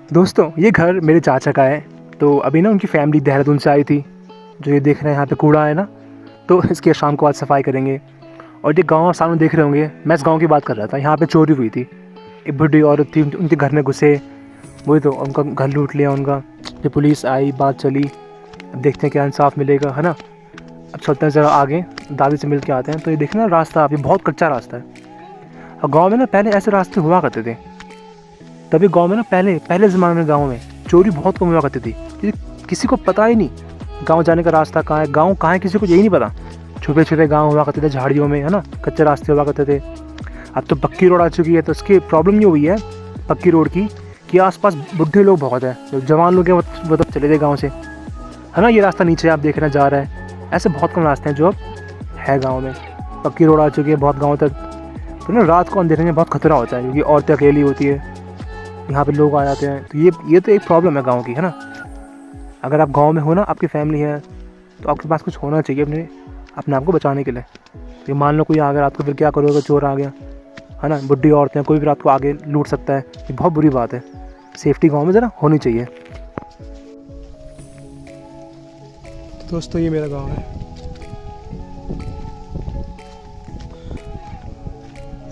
दोस्तों ये घर मेरे चाचा का है। तो अभी ना उनकी फैमिली देहरादून से आई थी। जो ये देख रहे हैं यहाँ पे कूड़ा है ना, तो इसकी शाम को आज सफाई करेंगे। और ये गांव सामने देख रहे होंगे, मैं इस गांव की बात कर रहा था। यहाँ पे चोरी हुई थी, एक बुढ़ी औरत थी, उनके घर में घुसे, वही तो उनका घर लूट लिया उनका। जब पुलिस आई, बात चली, अब देखते हैं क्या इंसाफ मिलेगा, है ना। अब चलते हैं ज़रा आगे, दादी से मिल के आते हैं। तो ये देखें ना रास्ता, अभी बहुत कच्चा रास्ता है। और गाँव में ना पहले ऐसे रास्ते हुआ करते थे। तभी गांव में ना पहले ज़माने में गांव में चोरी बहुत कम हुआ करती थी, क्योंकि किसी को पता ही नहीं गांव जाने का रास्ता कहाँ है, गांव कहाँ है, किसी को यही नहीं पता। छुपे छुपे गांव हुआ करते थे झाड़ियों में, है ना, कच्चे रास्ते हुआ करते थे। अब तो पक्की रोड आ चुकी है, तो इसकी प्रॉब्लम ये हुई है पक्की रोड की कि आसपास बुढ़े लोग बहुत हैं। जो जवान लोग हैं वो तो चले गए गाँव से, है ना। ये रास्ता नीचे आप देख रहे हैं जा रहा है। ऐसे बहुत कम रास्ते हैं जो अब है गाँव में। पक्की रोड आ चुकी है बहुत गाँव तक। तो ना रात को अंधेरे में बहुत खतरा होता है, क्योंकि औरतें अकेली होती है, यहाँ पे लोग आ जाते हैं। तो ये तो एक प्रॉब्लम है गांव की, है ना। अगर आप गांव में हो ना, आपकी फैमिली है, तो आपके पास कुछ होना चाहिए अपने आप को बचाने के लिए। ये मान लो कोई आ गया रात को, फिर क्या करोगे, चोर आ गया, है ना, बुढ़ी औरतें, कोई भी रात को आगे लूट सकता है। ये बहुत बुरी बात है। सेफ्टी गाँव में ज़रा होनी चाहिए। दोस्तों ये मेरा गाँव है।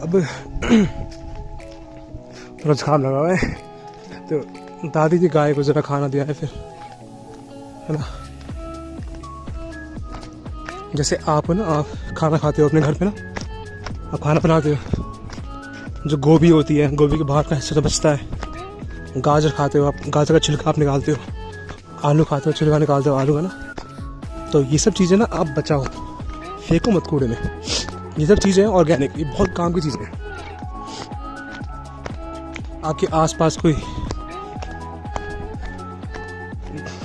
अब थोड़ा जुकाम लगा हुआ है, तो दादी की गाय को ज़रा खाना दिया है फिर, है ना। जैसे आप हो ना, आप खाना खाते हो अपने घर पे ना, आप खाना बनाते हो, जो गोभी होती है, गोभी के बाहर का हिस्सा तो बचता है। गाजर खाते हो आप, गाजर का छिलका आप निकालते हो। आलू खाते हो, छिलका निकालते हो आलू का ना। तो ये सब चीज़ें ना आप बचाओ, फेंको मत कूड़े में। ये सब चीज़ें हैं ऑर्गेनिक, ये बहुत काम की चीज़ें हैं। आपके आसपास कोई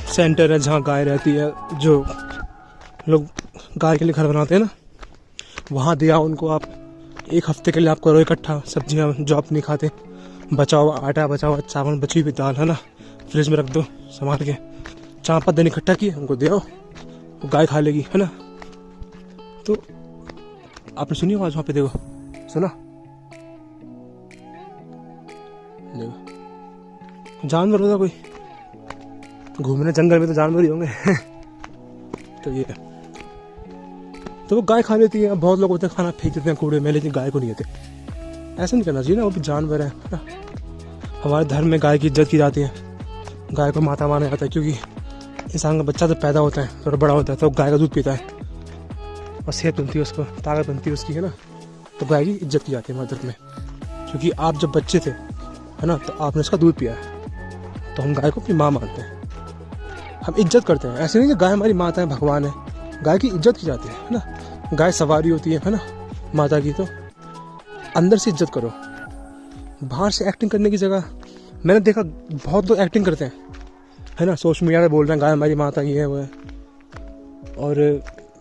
सेंटर है जहाँ गाय रहती है, जो लोग गाय के लिए घर बनाते हैं ना, वहाँ दिया उनको आप। एक हफ्ते के लिए आप करो इकट्ठा सब्जियाँ जो आप नहीं खाते, बचाओ आटा, बचाओ चावल, बची हुई दाल, है ना, फ्रिज में रख दो संभाल के। 4-5 दिन इकट्ठा किए, उनको दे आओ, वो गाय खा लेगी, है ना। तो आपने सुनी आवाज़ वहाँ पे, देखो, सुना, देखो जानवर होता कोई घूमने जंगल में, तो जानवर ही होंगे। तो ये तो वो गाय खा लेती है। बहुत लोग होते हैं खाना फेंक देते हैं कूड़े में, लेकिन गाय को नहीं देते। ऐसा नहीं करना चाहिए ना, वो भी जानवर है ना। हमारे धर्म में गाय की इज्जत की जाती है, गाय को माता माना जाता है, क्योंकि इंसान का बच्चा जब पैदा होता है, थोड़ा बड़ा होता है, तो गाय का दूध पीता है और सेहत बनती है, उसको ताकत बनती है उसकी, है ना। तो गाय की इज्जत की जाती है हमारे धर्म में, क्योंकि आप जब बच्चे थे, है ना, तो आपने उसका दूध पिया है, तो हम गाय को अपनी माँ मानते हैं, हम इज्जत करते हैं। ऐसे नहीं कि गाय हमारी माता है, भगवान है, गाय की इज्जत की जाती है ना। गाय सवारी होती है ना माता की। तो अंदर से इज्जत करो, बाहर से एक्टिंग करने की जगह। मैंने देखा बहुत लोग एक्टिंग करते हैं, है ना, सोशल मीडिया पे बोल रहे हैं गाय हमारी माता ये है वो है, और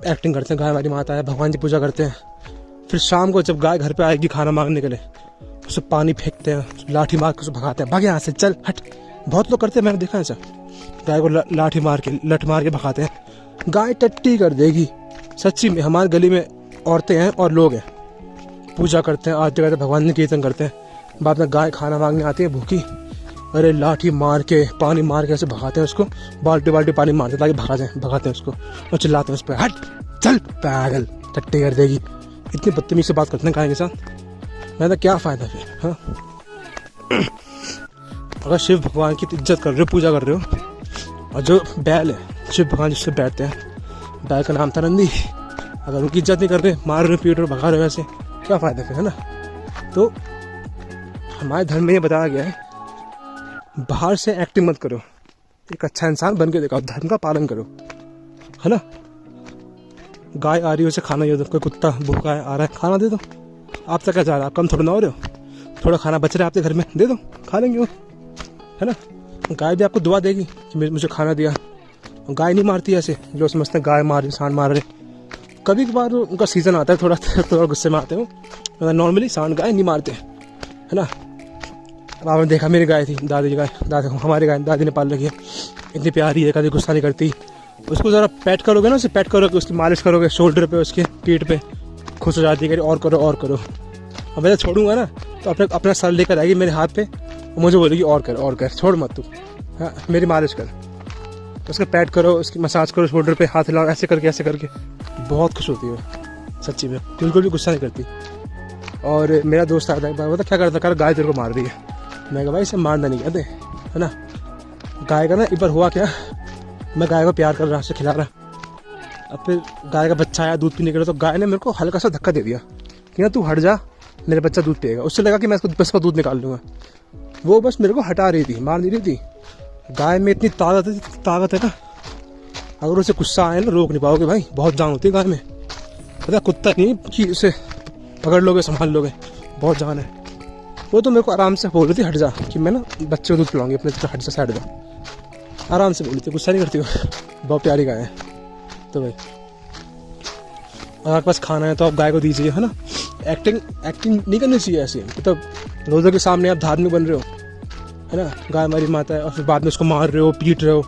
एक्टिंग करते हैं गाय हमारी माता है, भगवान की पूजा करते हैं। फिर शाम को जब गाय घर पे आएगी खाना मांगने के लिए, उसे पानी फेंकते हैं, लाठी मार के उसे भगाते हैं, भाग यहाँ से, चल हट। बहुत लोग करते हैं, मैंने देखा है ऐसा, गाय को लाठी मार के, लठ मार के भगाते हैं। गाय टट्टी कर देगी सच्ची में। हमारे गली में औरतें हैं और लोग हैं, पूजा करते हैं, आरती करते हैं, भगवान ने कीर्तन करते हैं, बाद में गाय खाना मांगने आती है भूखी, अरे लाठी मार के, पानी मार के ऐसे भगाते हैं उसको, बाल्टी बाल्टी पानी मारते ताकि भगाते हैं उसको, और चिल्लाते हैं उस पर, हट चल पागल, टट्टी कर देगी। इतनी बदतमीजी से बात करते हैं गाय के साथ। मैं तो क्या फ़ायदा फिर, हाँ। अगर शिव भगवान की इज्जत कर रहे हो, पूजा कर रहे हो, और जो बैल है, शिव भगवान जिससे बैठते हैं, बैल का नाम था नंदी, अगर उनकी इज्जत नहीं कर रहे, मार रहे हो, पीट रहे हो, भगा रहे हो, ऐसे क्या फ़ायदा फिर, है ना। तो हमारे धर्म में ये बताया गया है, बाहर से एक्टिंग मत करो, एक अच्छा इंसान बन के दिखाओ, धर्म का पालन करो, है ना। गाय आ रही है, उसे खाना दे दो। कोई कुत्ता भूखा है, आ रहा है, खाना दे दो। आप तक क्या जा रहा है, आप कम थोड़ा ना हो रहे हो, थोड़ा खाना बच रहा है आपके घर में, दे दो, खा लेंगे वो, है ना। गाय भी आपको दुआ देगी कि मुझे खाना दिया। गाय नहीं मारती ऐसे, जो समझते हैं गाय मार रही, सांड मार रहे। कभी कभार उनका सीज़न आता है, थोड़ा गुस्से में आते हो, नॉर्मली सांड गाय नहीं मारते, है ना। अब आपने देखा मेरी गाय थी, दादी की गाय, हमारी गाय दादी ने पाल रखी है, इतनी प्यारी है, कभी गुस्सा नहीं करती। उसको ज़रा पैट करोगे ना, उसे पैट करोगे, उसकी मालिश करोगे शोल्डर पे, उसके पीठ पे, खुश हो जाती है, और करो और करो। अब मैं छोड़ूंगा ना, तो अपना सर लेकर आएगी मेरे हाथ पे, मुझे बोलेगी और कर, छोड़ मत तू, हाँ मेरी मालिश कर, उसका पैड करो, उसकी मसाज करो, शोल्डर पे हाथ हिलाओ, ऐसे करके बहुत खुश होती है सच्ची में, बिल्कुल भी गुस्सा नहीं करती। और मेरा दोस्त आता है, बता क्या करता, कर गाय तेरे को मार रही है। मैं कहा भाई इसे मारना नहीं कहते, है ना, गाय का ना एक बार हुआ क्या, मैं गाय को प्यार कर रहा से खिला रहा, अब फिर गाय का बच्चा आया दूध पीने के लिए, तो गाय ने मेरे को हल्का सा धक्का दे दिया कि ना तू हट जा, मेरा बच्चा दूध पिएगा। उससे लगा कि मैं इसका दूध निकाल लूँगा, वो बस मेरे को हटा रही थी, मार नहीं रही थी। गाय में इतनी ताकत है ना, अगर उसे गुस्सा आए ना रोक नहीं पाओगे भाई, बहुत जान होती है गाय में, पता कुत्ता नहीं कि उसे पकड़ लोगे संभाल लोगे, बहुत जान है। वो तो मेरे को आराम से बोल रही थी हट जा, कि मैं ना बच्चे को दूध पिलाऊंगी अपने, हट जा साइड जा, आराम से बोली थी, गुस्सा नहीं करती हो, बहुत प्यारी गाय है। तो भाई अगर आपके पास खाना है तो आप गाय को दीजिए, है ना, एक्टिंग नहीं करनी चाहिए ऐसी, मतलब रोज़ों के सामने आप धार्मिक बन रहे हो, है ना, गाय हमारी माता है, और फिर बाद में उसको मार रहे हो, पीट रहे हो,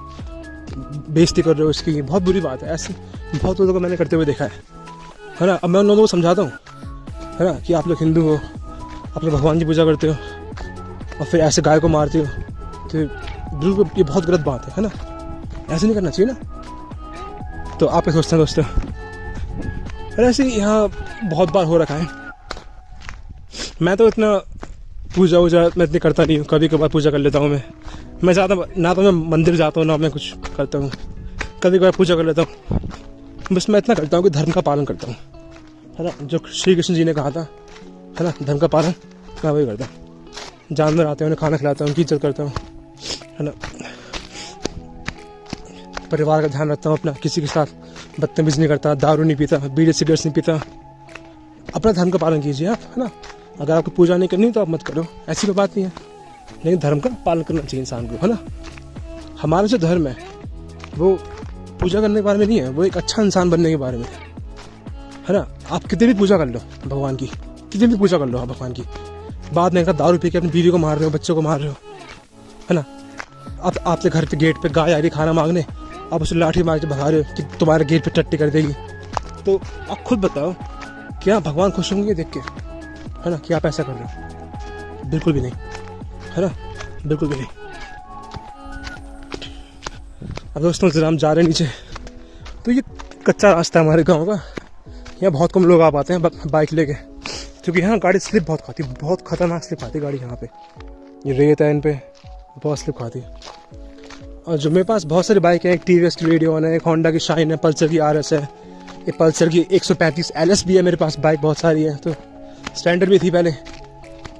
बेइज्जती कर रहे हो उसकी, बहुत बुरी बात है। ऐसे बहुत लोगों को मैंने करते हुए देखा है ना। अब मैं उन लोगों को समझाता हूँ, है ना, कि आप लोग हिंदू हो, आप लोग भगवान की पूजा करते हो, और फिर ऐसे गाय को मारते हो, तो बिल्कुल ये बहुत गलत बात है ना, ऐसे नहीं करना चाहिए ना। तो आप क्या सोचते हैं दोस्तों? अरे ऐसे यहाँ बहुत बार हो रखा है, मैं तो इतना पूजा मैं इतनी करता नहीं हूँ, कभी कभार पूजा कर लेता हूँ मैं ज़्यादा ना, तो मैं मंदिर जाता हूँ ना मैं कुछ करता हूँ, कभी कभार पूजा कर लेता हूँ, बस मैं इतना करता हूँ कि धर्म का पालन करता हूँ, है ना, जो श्री कृष्ण जी ने कहा था, है ना, धर्म का पालन मैं वही करता हूँ। जानवर आते हैं उन्हें खाना खिलाता हूँ, उनकी इज्जत करता हूँ, है ना, परिवार का ध्यान रखता हूँ अपना, किसी के साथ बदतमीजी नहीं करता, दारू नहीं पीता, बीड़ी सिगरेट्स नहीं पीता। अपना धर्म का पालन कीजिए आप, है ना, अगर आपको पूजा नहीं करनी तो आप मत करो, ऐसी कोई बात नहीं है, लेकिन धर्म का पालन करना चाहिए इंसान को, है ना। हमारा जो धर्म है वो पूजा करने के बारे में नहीं है, वो एक अच्छा इंसान बनने के बारे में है ना। आप कितनी भी पूजा कर लो भगवान की, कितनी भी पूजा कर लो आप भगवान की, बाद में दारू पी के अपनी बीवी को मार रहे हो, बच्चों को मार रहे हो, है ना। आप आपके घर पे गेट पे गाय आ रही खाना मांगने, आप उसे लाठी मार के भगा रहे हो कि तुम्हारे गेट पे टट्टी कर देगी, तो आप खुद बताओ क्या भगवान खुश होंगे देख के, है ना, कि आप ऐसा कर रहे हो? बिल्कुल भी नहीं, है ना, बिल्कुल भी नहीं। अब दोस्तों जरा हम जा रहे हैं नीचे, तो ये कच्चा रास्ता है हमारे गांव का, यहाँ बहुत कम लोग आ पाते हैं बाइक लेके, क्योंकि यहाँ गाड़ी स्लिप बहुत खाती है, बहुत खतरनाक स्लिप खाती है गाड़ी यहाँ पे, ये रेत है इन पे, बहुत स्लिप खाती है। और जो मेरे पास बहुत सारी बाइक है, एक TVS की रेडियन है, एक होंडा की शाइन है, पल्सर की RS है, एक पल्सर की 135 LS भी है मेरे पास, बाइक बहुत सारी है, तो स्टैंडर्ड भी थी पहले।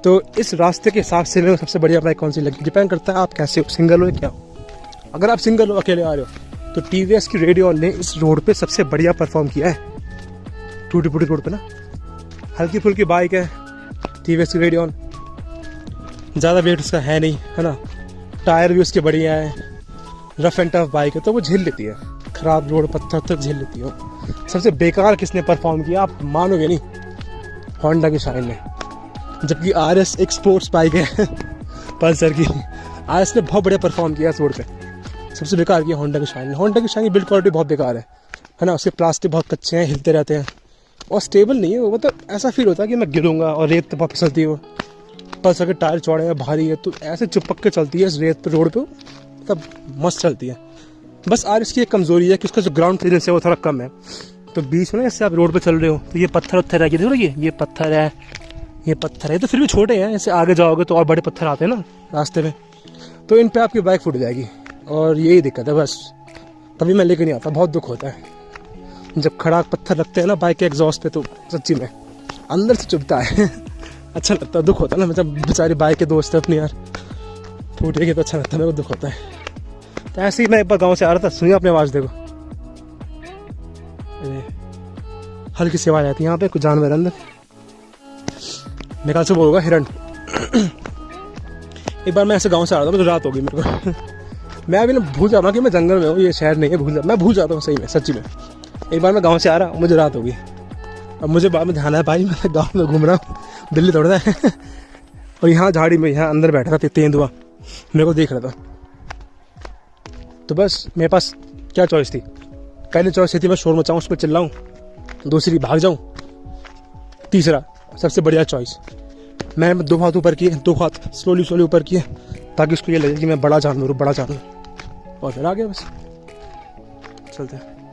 तो इस रास्ते के हिसाब से मेरे को सबसे बढ़िया बाइक कौन सी लगी, डिपेंड करता है आप कैसे हो, सिंगल हो क्या हो। अगर आप सिंगल हो, अकेले आ रहे हो, तो TVS की रेडियन ने इस रोड पे सबसे बढ़िया परफॉर्म किया है, टूटी फूटी रोड पे ना, हल्की फुल्की बाइक है TVS की रेडियन, ज़्यादा वेट उसका है नहीं, है ना, टायर भी उसके बढ़िया है, रफ एंड टफ बाइक है, तो वो झेल लेती है, ख़राब रोड पत्थर तक झेल लेती है। सबसे बेकार किसने परफॉर्म किया आप मानोगे नहीं, होंडा की शाइन ने, जबकि RS एक स्पोर्ट्स बाइक है पल्सर की, RS ने बहुत बढ़िया परफॉर्म किया इस रोड पे। सबसे बेकार किया होंडा की शाइन, होंडा की शाइन की बिल्ड क्वालिटी बहुत बेकार है ना, उसके प्लास्टिक बहुत कच्चे हैं, हिलते रहते हैं और स्टेबल नहीं है वो, मतलब ऐसा फील होता है कि मैं गिरूंगा, और रेत तो बहुत फिसलती है वो, पल्सर के टायर चौड़े हैं, भारी है, तो ऐसे चिपक के चलती है इस रेत पे रोड पे, मतलब मस्त चलती है। बस RS की एक कमज़ोरी है कि उसका जो ग्राउंड क्लियरेंस है वो थोड़ा कम है, तो बीच में ना जैसे आप रोड पे चल रहे हो तो ये पत्थर उत्थर है, देखो ये पत्थर है, ये पत्थर है, तो फिर भी छोटे हैं, ऐसे आगे जाओगे तो और बड़े पत्थर आते हैं ना रास्ते में, तो इन पे आपकी बाइक फूट जाएगी, और यही दिक्कत है बस। तभी मैं लेके नहीं आता, बहुत दुख होता है जब खड़ा पत्थर रखते हैं ना बाइक के एग्जॉस्ट पे, तो सच्ची में अंदर से चुभता है अच्छा लगता है, दुख होता है ना, मतलब बेचारी बाइक के दोस्त है अपनी यार, फूटेगी तो अच्छा लगता है, मेरे को दुख होता है। तो ऐसे ही मैं एक बार गाँव से आ रहा था, सुनिए अपनी आवाज़ देखो, हल्की सी आवाज़ आती है यहाँ पे, कुछ जानवर अंदर, मेरे ख्याल से वो होगा हिरण एक बार मैं ऐसे गांव से आ रहा था, मुझे रात हो गई मेरे को मैं अभी ना भूल जाता हूँ कि मैं जंगल में हूँ, ये शहर नहीं है, मैं भूल जाता हूँ सही में, सच्ची में। एक बार मैं गांव से आ रहा हूँ, मुझे रात हो गई, अब मुझे बाद में ध्यान आया भाई मैं गांव में घूम रहा हूँ, दिल्ली दौड़ रहा है और यहाँ झाड़ी में यहाँ अंदर बैठा था, तेंदुआ मेरे को देख रहा था। तो बस मेरे पास क्या चॉइस थी, पहली चॉइस थी मैं शोर मचाऊँ, उस पर चिल्लाऊँ, दूसरी भाग जाऊँ, तीसरा सबसे बढ़िया चॉइस मैंने 2 हाथ ऊपर किए, 2 हाथ स्लोली ऊपर किए ताकि उसको ये लगे कि मैं बड़ा जानवर हूँ, बड़ा जानवर। और फिर आ गया बस, चलते हैं।